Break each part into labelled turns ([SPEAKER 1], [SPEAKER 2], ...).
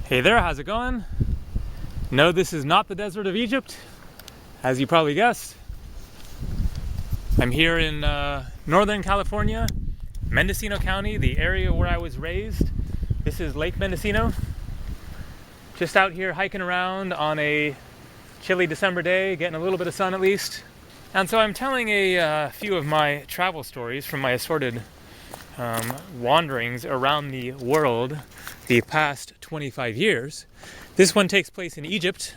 [SPEAKER 1] Hey there, how's it going? No, this is not the desert of Egypt, as you probably guessed. I'm here in Northern California, Mendocino County, the area where I was raised. This is Lake Mendocino. Just out here hiking around on a chilly December day, getting a little bit of sun at least. And so I'm telling a few of my travel stories from my assorted wanderings around the world the past 25 years. This one takes place in Egypt.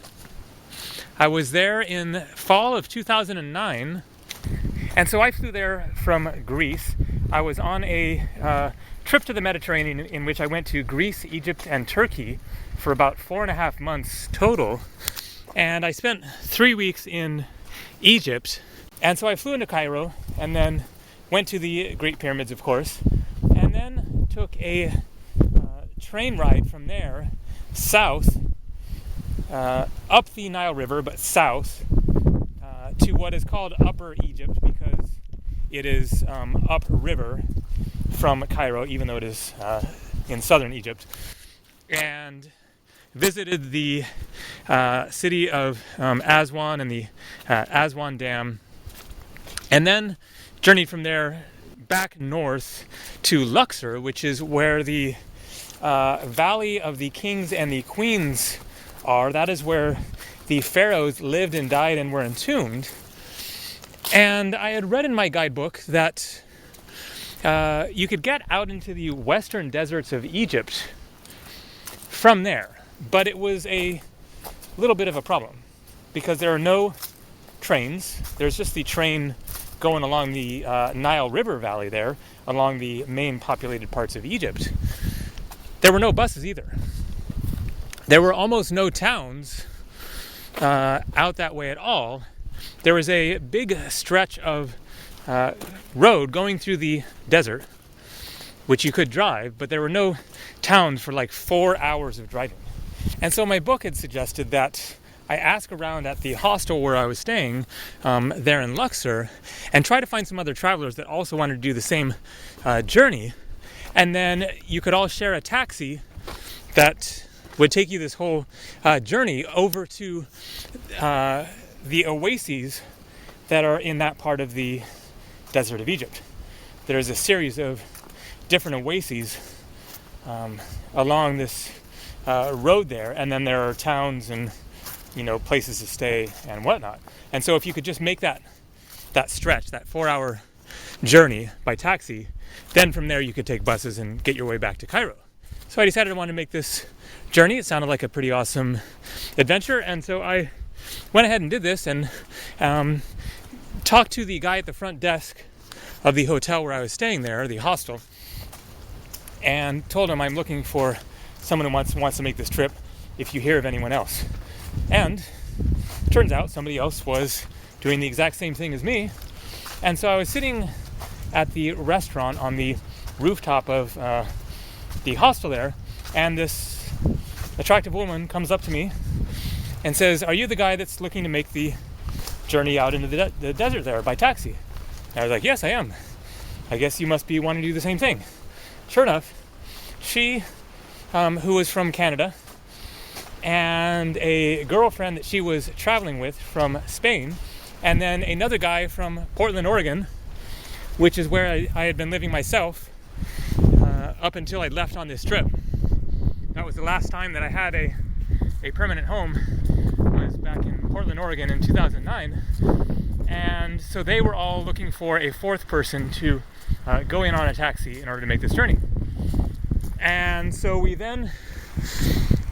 [SPEAKER 1] I was there in fall of 2009, and so I flew there from Greece. I was on a trip to the Mediterranean in which I went to Greece, Egypt, and Turkey for about 4.5 months total, and I spent 3 weeks in Egypt. And so I flew into Cairo and then went to the Great Pyramids, of course, and then took a train ride from there south, up the Nile River, but south, to what is called Upper Egypt because it is upriver from Cairo, even though it is in southern Egypt, and visited the city of Aswan and the Aswan Dam, and then journeyed from there back north to Luxor, which is where the Valley of the Kings and the Queens are. That is where the pharaohs lived and died and were entombed. And I had read in my guidebook that you could get out into the western deserts of Egypt from there, but it was a little bit of a problem because there are no trains. There's just the train going along the Nile River Valley there, along the main populated parts of Egypt. There were no buses either. There were almost no towns out that way at all. There was a big stretch of road going through the desert, which you could drive, but there were no towns for like 4 hours of driving. And so my book had suggested that I ask around at the hostel where I was staying there in Luxor and try to find some other travelers that also wanted to do the same journey. And then you could all share a taxi that would take you this whole journey over to the oases that are in that part of the desert of Egypt. There's a series of different oases along this road there, and then there are towns and places to stay and whatnot. And so if you could just make that stretch, that 4-hour journey by taxi, then from there you could take buses and get your way back to Cairo. So I decided I wanted to make this journey. It sounded like a pretty awesome adventure, and so I went ahead and did this and talked to the guy at the front desk of the hotel where I was staying there, the hostel, and told him I'm looking for someone who wants to make this trip if you hear of anyone else. And turns out somebody else was doing the exact same thing as me. And so I was sitting at the restaurant on the rooftop of the hostel there, and this attractive woman comes up to me and says, "Are you the guy that's looking to make the journey out into the desert there by taxi?" And I was like, "Yes, I am. I guess you must be wanting to do the same thing." Sure enough, she, who was from Canada, and a girlfriend that she was traveling with from Spain, and then another guy from Portland, Oregon, which is where I had been living myself up until I left on this trip. That was the last time that I had a permanent home, was back in Portland, Oregon in 2009. And so they were all looking for a fourth person to go in on a taxi in order to make this journey. And so we then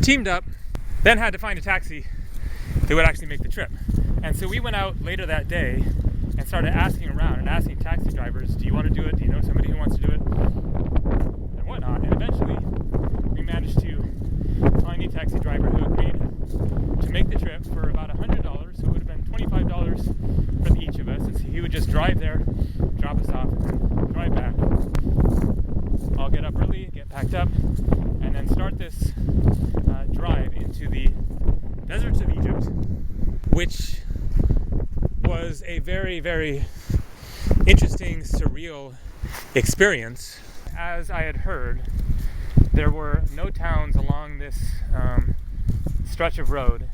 [SPEAKER 1] teamed up, then had to find a taxi that would actually make the trip. And so we went out later that day and started asking around and asking taxi drivers, "Do you want to do it? Do you know somebody who wants to do it?" and whatnot. And eventually we managed to find a taxi driver who agreed to make the trip for about $100, so it would have been $25 for each of us. And so he would just drive there, drop us off, and then drive back. I'll get up early, get packed up, and then start this drive into the deserts of Egypt, which was a very, very interesting, surreal experience. As I had heard, There were no towns along this stretch of road.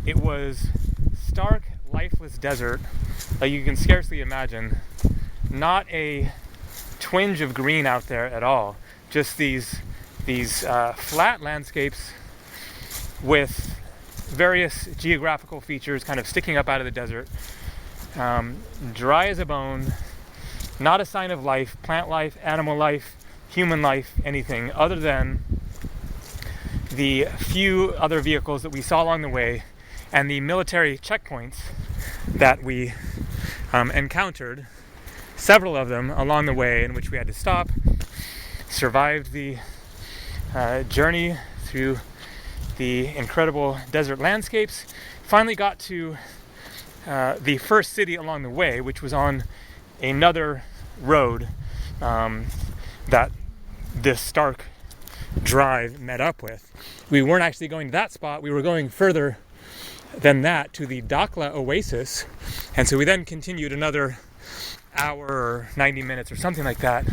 [SPEAKER 1] It was stark, lifeless desert, like you can scarcely imagine. Not a twinge of green out there at all. Just these flat landscapes with various geographical features kind of sticking up out of the desert. Dry as a bone, not a sign of life, plant life, animal life, human life, anything other than the few other vehicles that we saw along the way and the military checkpoints that we encountered, several of them along the way, in which we had to stop, survived the journey through the incredible desert landscapes, finally got to the first city along the way, which was on another road that this stark drive met up with. We weren't actually going to that spot, we were going further than that to the Dakhla Oasis, and so we then continued another hour or 90 minutes or something like that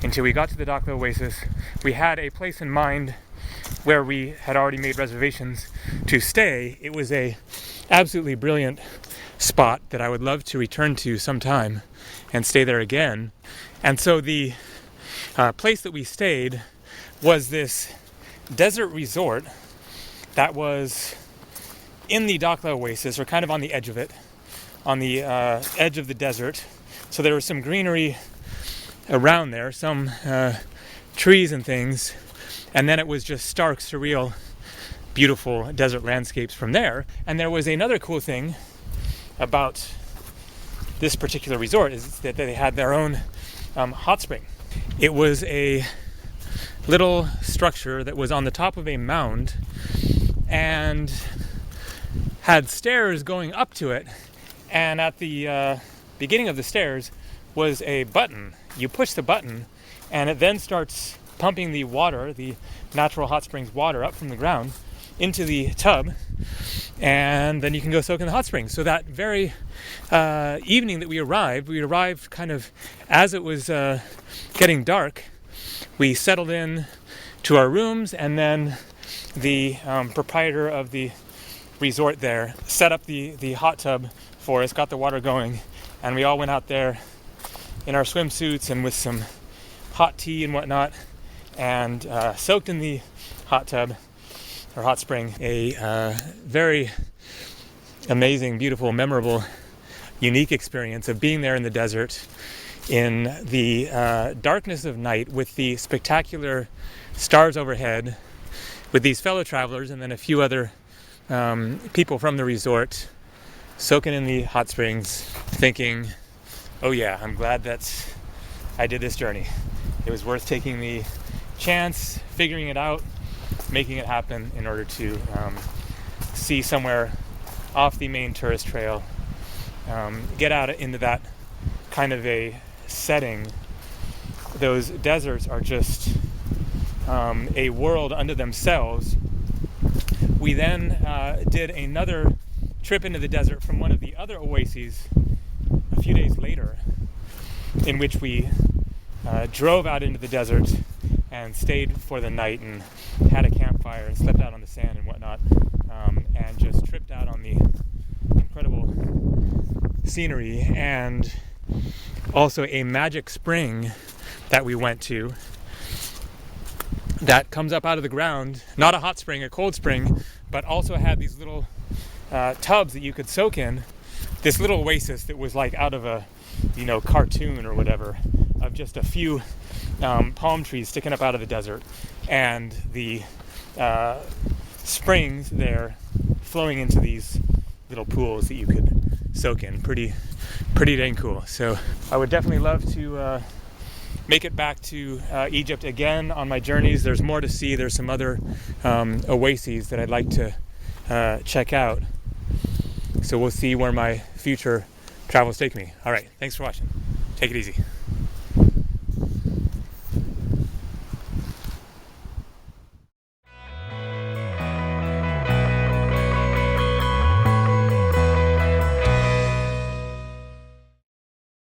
[SPEAKER 1] until we got to the Dakhla Oasis. We had a place in mind where we had already made reservations to stay. It was a absolutely brilliant spot that I would love to return to sometime and stay there again. And so the place that we stayed was this desert resort that was in the Dakhla Oasis, or kind of on the edge of it, on the edge of the desert. So there was some greenery around there, some trees and things, and then it was just stark, surreal, beautiful desert landscapes from there. And there was another cool thing about this particular resort, is that they had their own hot spring. It was a little structure that was on the top of a mound and had stairs going up to it, and at the beginning of the stairs was a button. You push the button and it then starts pumping the water, the natural hot springs water, up from the ground into the tub, and then you can go soak in the hot springs. So that very evening that we arrived kind of as it was getting dark. We settled in to our rooms, and then the proprietor of the resort there set up the hot tub for us, got the water going, and we all went out there in our swimsuits and with some hot tea and whatnot, and soaked in the hot tub or hot spring. A very amazing, beautiful, memorable, unique experience of being there in the desert in the darkness of night with the spectacular stars overhead, with these fellow travelers and then a few other people from the resort, soaking in the hot springs, thinking, oh yeah, I'm glad that I did this journey. It was worth taking the chance, figuring it out, making it happen in order to see somewhere off the main tourist trail, get out into that kind of a setting. Those deserts are just a world unto themselves. We then did another trip into the desert from one of the other oases a few days later, in which we drove out into the desert and stayed for the night and had a campfire and slept out on the sand and whatnot, and just tripped out on the incredible scenery, and also a magic spring that we went to that comes up out of the ground, not a hot spring, a cold spring, but also had these little tubs that you could soak in. This little oasis that was like out of a cartoon or whatever, of just a few palm trees sticking up out of the desert, and the springs there flowing into these little pools that you could soak in. Pretty dang cool. So I would definitely love to make it back to Egypt again on my journeys. There's more to see. There's some other oases that I'd like to check out. So we'll see where my future travels take me. All right, thanks for watching. Take it easy.